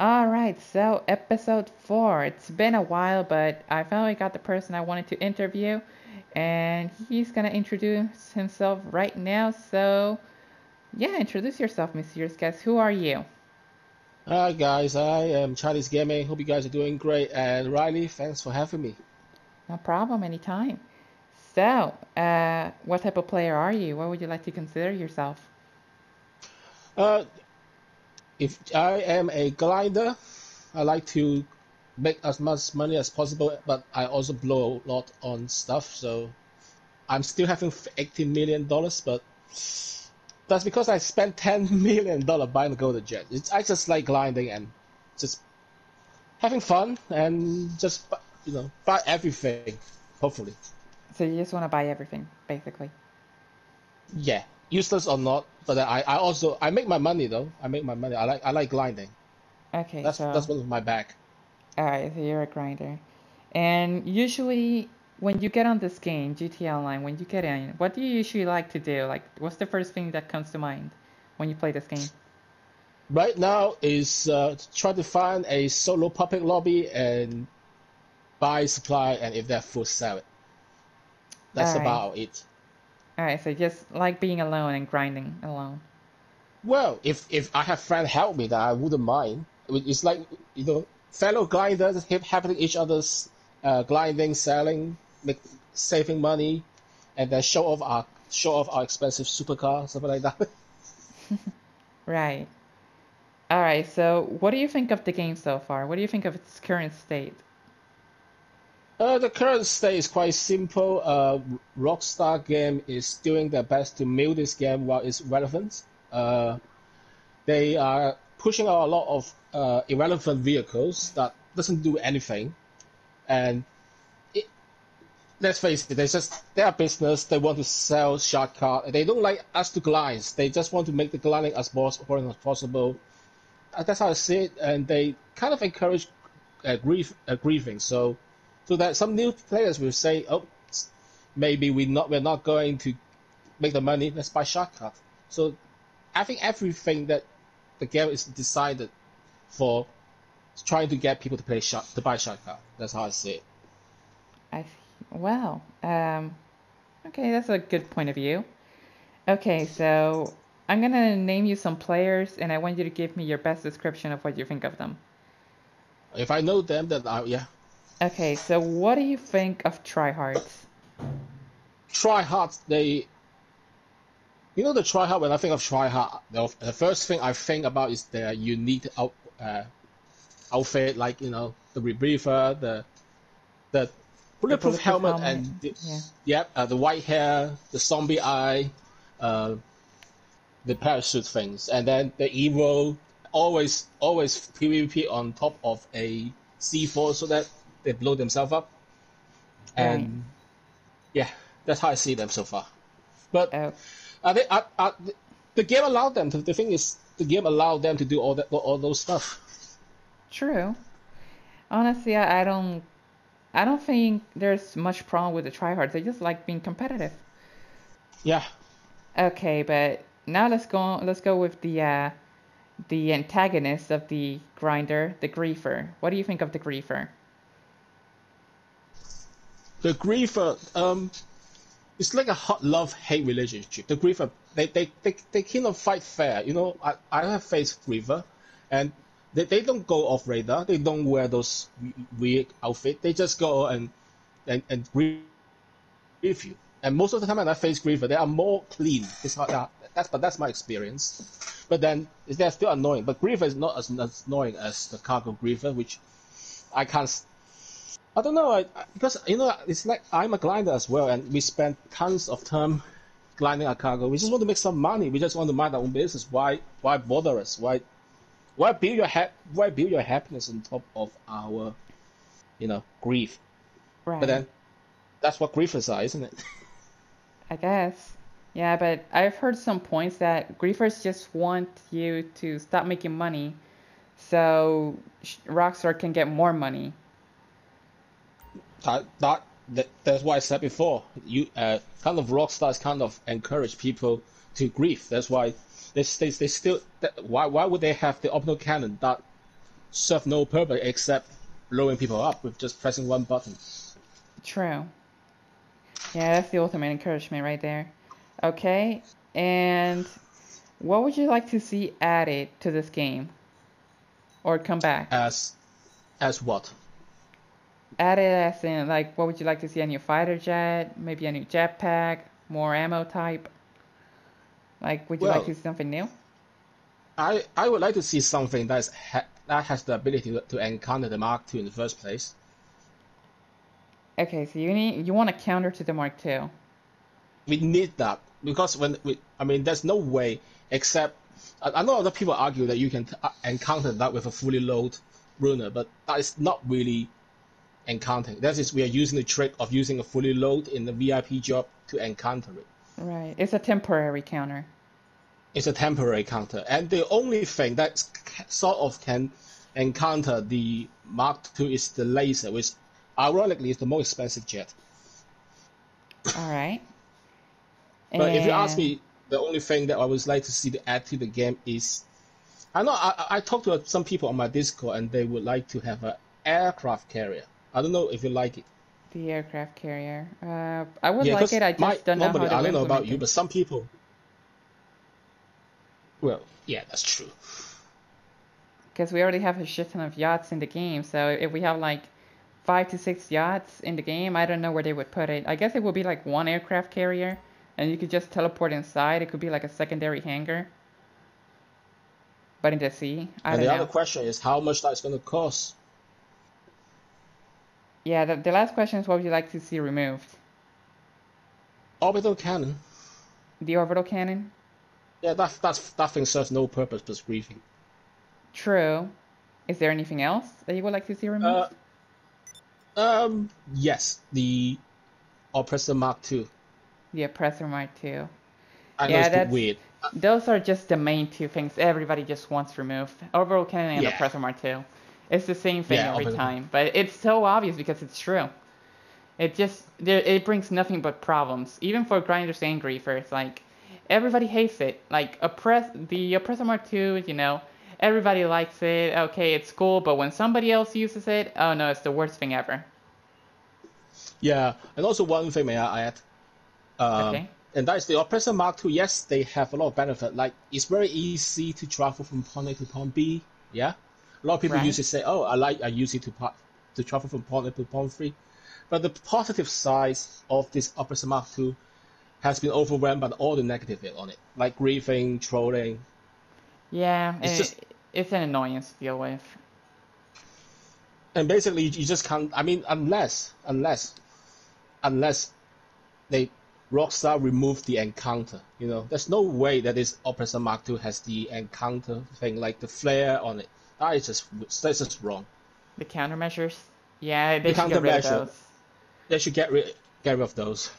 All right, so episode 4. It's been a while, but I finally got the person I wanted to interview, and he's gonna introduce himself right now. So, yeah, introduce yourself, mysterious guest. Who are you? Hi guys, I am Chinese Gaming. Hope you guys are doing great. And Riley, thanks for having me. No problem, anytime. So, what type of player are you? What would you like to consider yourself? Uh, if I am a glider, I like to make as much money as possible, but I also blow a lot on stuff. So I'm still having $80 million, but that's because I spent $10 million buying the Golden Jet. I just like gliding and just having fun and just buy everything. Hopefully, So you just want to buy everything, basically. yeah, useless or not, but I also I make my money though. I make my money. I like grinding. Okay, That's so, one of my bag. all right, so you're a grinder. And usually, when you get on this game, GTA Online, when you get in, what do you usually like to do? Like, what's the first thing that comes to mind when you play this game? Right now is try to find a solo public lobby and buy supply, and if they're full, sell it. That's All right, about it. all right. So just like being alone and grinding alone. Well, if I have friends help me, then I wouldn't mind. It's like fellow grinders helping each other's grinding, selling, make, saving money, and then show off our expensive supercar, something like that. Right. All right. So what do you think of the game so far? What do you think of its current state? The current state is quite simple. Rockstar Game is doing their best to milk this game while it's relevant. Uh, they are pushing out a lot of irrelevant vehicles that doesn't do anything. And it, let's face it, their business. They want to sell shortcut. They don't like us to glide. They just want to make the gliding as boring as possible. That's how I see it. And they kind of encourage griefing. So that some new players will say, "Oh, maybe we're not going to make the money. Let's buy shortcut." So I think everything that the game is decided for trying to get people to buy shortcut. That's how I see it. I well, okay, that's a good point of view. Okay, so I'm gonna name you some players, and I want you to give me your best description of what you think of them. If I know them, then yeah. Okay, so what do you think of tryhards? Try hard. The try hard. When I think of try hard, the first thing I think about is their unique outfit, like the rebreather, the The bulletproof bulletproof helmet, helmet? and Yeah. the white hair, the zombie eye, uh, the parachute things, and then the evil always PvP on top of a C4 so that they blow themselves up. Right. And yeah, that's how I see them so far. But Oh, the game allowed them to. The thing is, the game allowed them to do all those stuff. true. Honestly, I don't think there's much problem with the tryhards. They just like being competitive. Yeah, Okay, but now let's go with the antagonist of the grinder, the griefer. What do you think of the griefer? the griefer. It's like a hot love hate relationship. The griefer, they cannot fight fair. I have faced griefer, and they don't go off radar. They don't wear those weird outfit. They just go and grieve you. And most of the time when I face griefer, they are more clean. It's not that. That's my experience. But then they're still annoying. But griefer is not as annoying as the cargo griefer, which I can't. I don't know. Because it's like I'm a glider as well, and we spend tons of time gliding our cargo. We just want to make some money. We just want to mind our own business. Why bother us? Why build your happiness on top of our grief? But Right. then that's what griefers are, isn't it? I guess. Yeah, but I've heard some points that griefers just want you to stop making money so Rockstar can get more money. That's why I said before. You kind of rock stars kind of encourage people to grieve. That's why they still. Why would they have the optional cannon that serve no purpose except blowing people up with just pressing one button. True. Yeah, that's the ultimate encouragement right there. Okay, and what would you like to see added to this game or come back? As what? Added as in, like, what would you like to see a new fighter jet? Maybe a new jetpack, more ammo type? Like, would you like to Well, see something new? I would like to see something that has the ability to encounter the Mark II in the first place. Okay, so you want a counter to the Mark II. We need that because there's no way except I know other people argue that you can encounter that with a fully loaded runner, but that is not really encountering. That is, we are using the trick of using a fully load in the VIP job to encounter it. Right, it's a temporary counter. It's a temporary counter, and the only thing that sort of can encounter the Mark II is the laser, which ironically is the most expensive jet. All right. But if you ask And me, the only thing that I would like to see to add to the game is, I know I talked to some people on my Discord, and they would like to have an aircraft carrier. I don't know if you like it. the aircraft carrier. I would Yeah, like because it. I just don't know how normally to I don't know about implement you, it. but some people. Well, yeah, that's true. Because we already have a shit ton of yachts in the game, so if we have like 5 to 6 yachts in the game, I don't know where they would put it. I guess it would be like one aircraft carrier, and you could just teleport inside. It could be like a secondary hangar, but in the sea. I And don't the other know. question is how much that's going to cost. Yeah, the last question is what would you like to see removed? Orbital cannon. The orbital cannon? Yeah, that thing serves no purpose but griefing. True. Is there anything else that you would like to see removed? Yes, the Oppressor Mark II. The oppressor Mark II. I know Yeah, it's that's weird. those are just the main two things everybody just wants removed. Orbital cannon and Yeah, oppressor Mark II. It's the same thing yeah, every Oppressor. time, but it's so obvious because it's true. It brings nothing but problems, even for grinders and griefers. Like everybody hates it. Like the oppressor Mark II, everybody likes it. Okay, it's cool, but when somebody else uses it, oh no, it's the worst thing ever. Yeah, and also one thing may I add, Okay, and that is the Oppressor Mark II. Yes, they have a lot of benefit. Like it's very easy to travel from point A to point B. Yeah, a lot of people right? usually say, "Oh, I use it to travel from point A to point 3." But the positive side of this Oppressor Mark II has been overwhelmed by all the negative on it, like griefing, trolling. Yeah, It's just it's an annoyance to deal with. and basically you just can't. I mean, unless they Rockstar removed the encounter. There's no way that this Oppressor Mark II has the encounter thing like the flare on it. That's just wrong. The countermeasures, yeah, The they should get rid of countermeasure, those. they should get rid of those.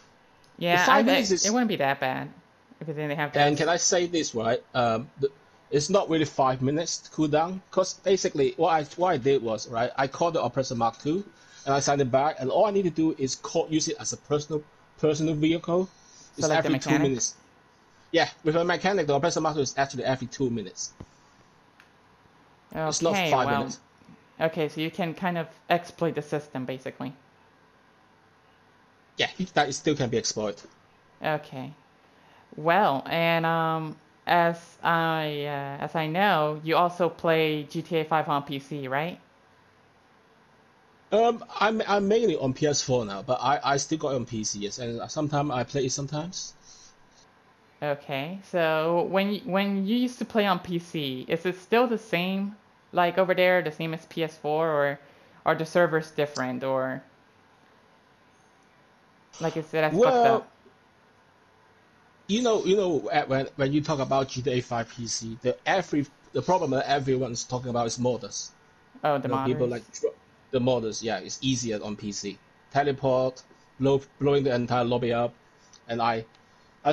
The Yeah, 5 minutes it is, wouldn't be that bad if they didn't have and those. can I say this right? It's not really 5 minutes to cool down because basically what I did was right. I called the Oppressor Mark II and I signed it back, and all I need to do is use it as a personal vehicle. So It's like the every two mechanic. minutes. Yeah, with a mechanic, the Oppressor Mark II is actually every 2 minutes. It's not Okay, five well, minutes. okay, so you can kind of exploit the system basically. Yeah, that still can be exploited. Okay. Well, and as I know, you also play GTA 5 on PC, right? I'm mainly on PS4 now, but I still got it on PC, yes, and sometimes I play it sometimes. Okay. So when you used to play on PC, is it still the same like over there, the same as PS4, or are the servers different, or like is it as fucked Well, up? when you talk about GTA 5 PC, the problem that everyone's talking about is modders. Oh, the People modders. like the modders. Yeah, it's easier on PC. Teleport, blowing the entire lobby up, and I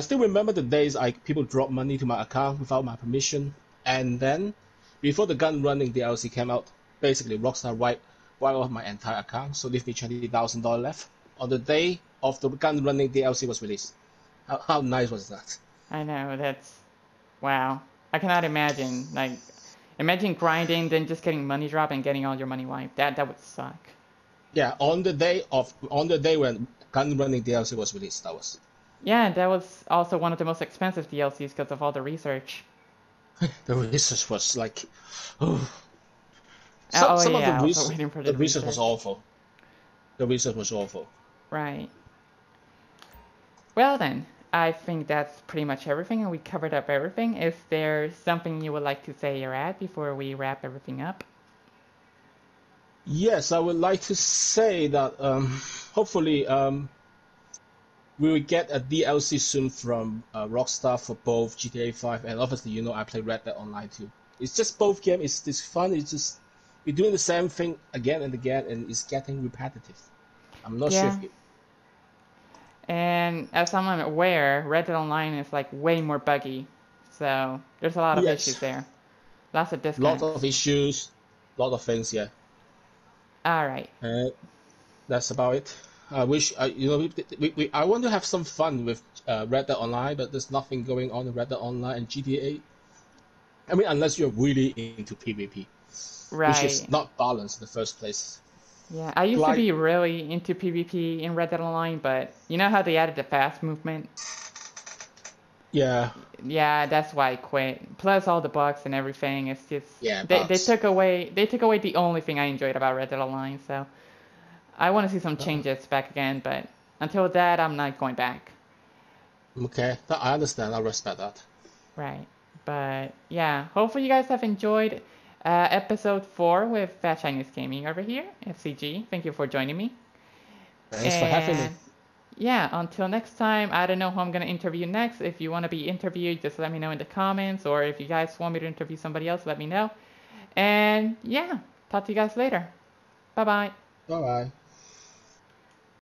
still remember the days people drop money to my account without my permission, and then before the gun running DLC came out, basically Rockstar wiped off my entire account, so leave me $20,000 left on the day of the gun running DLC was released. How nice was that? I know that's wow. I cannot imagine like Imagine grinding, then just getting money drop and getting all your money wiped. That would suck. Yeah, on the day when Gun Running DLC was released, that was Yeah, that was also one of the most expensive DLCs because of all the research. the research was like, oh, Oh some of the yeah, also research waiting for the the research was research. awful. The research was awful. Right. Well then, I think that's pretty much everything, and we covered up everything. Is there something you would like to say or add before we wrap everything up? Yes, I would like to say that hopefully we will get a DLC soon from Rockstar for both GTA 5 and obviously I play Red Dead Online too. It's just both games. It's fun. It's just you're doing the same thing again and again, and it's getting repetitive. I'm not sure Yeah. if you. And as I'm aware, Red Dead Online is like way more buggy. So there's a lot of issues Yes, there. Lots of lot disconnects. of issues, lot of things. Yeah, Alright. and that's about it. I wish I want to have some fun with Red Dead Online, but there's nothing going on in Red Dead Online and GTA. I mean, unless you're really into PvP, which is Right. not balanced in the first place. Yeah, I used to Like, be really into PvP in Red Dead Online, but you know how they added the fast movement? yeah, Yeah, that's why I quit. Plus all the bugs and everything. It's just yeah, they bugs. took away the only thing I enjoyed about Red Dead Online. So I want to see some Uh, changes back again, but until that, I'm not going back. okay, I understand. I respect that. Right. But yeah, hopefully you guys have enjoyed episode 4 with Fat Chinese Gaming over here, FCG. Thank you for joining me. Thanks for having me. And yeah, until next time, I don't know who I'm going to interview next. If you want to be interviewed, just let me know in the comments. Or if you guys want me to interview somebody else, let me know. And yeah, talk to you guys later. Bye bye. Bye bye.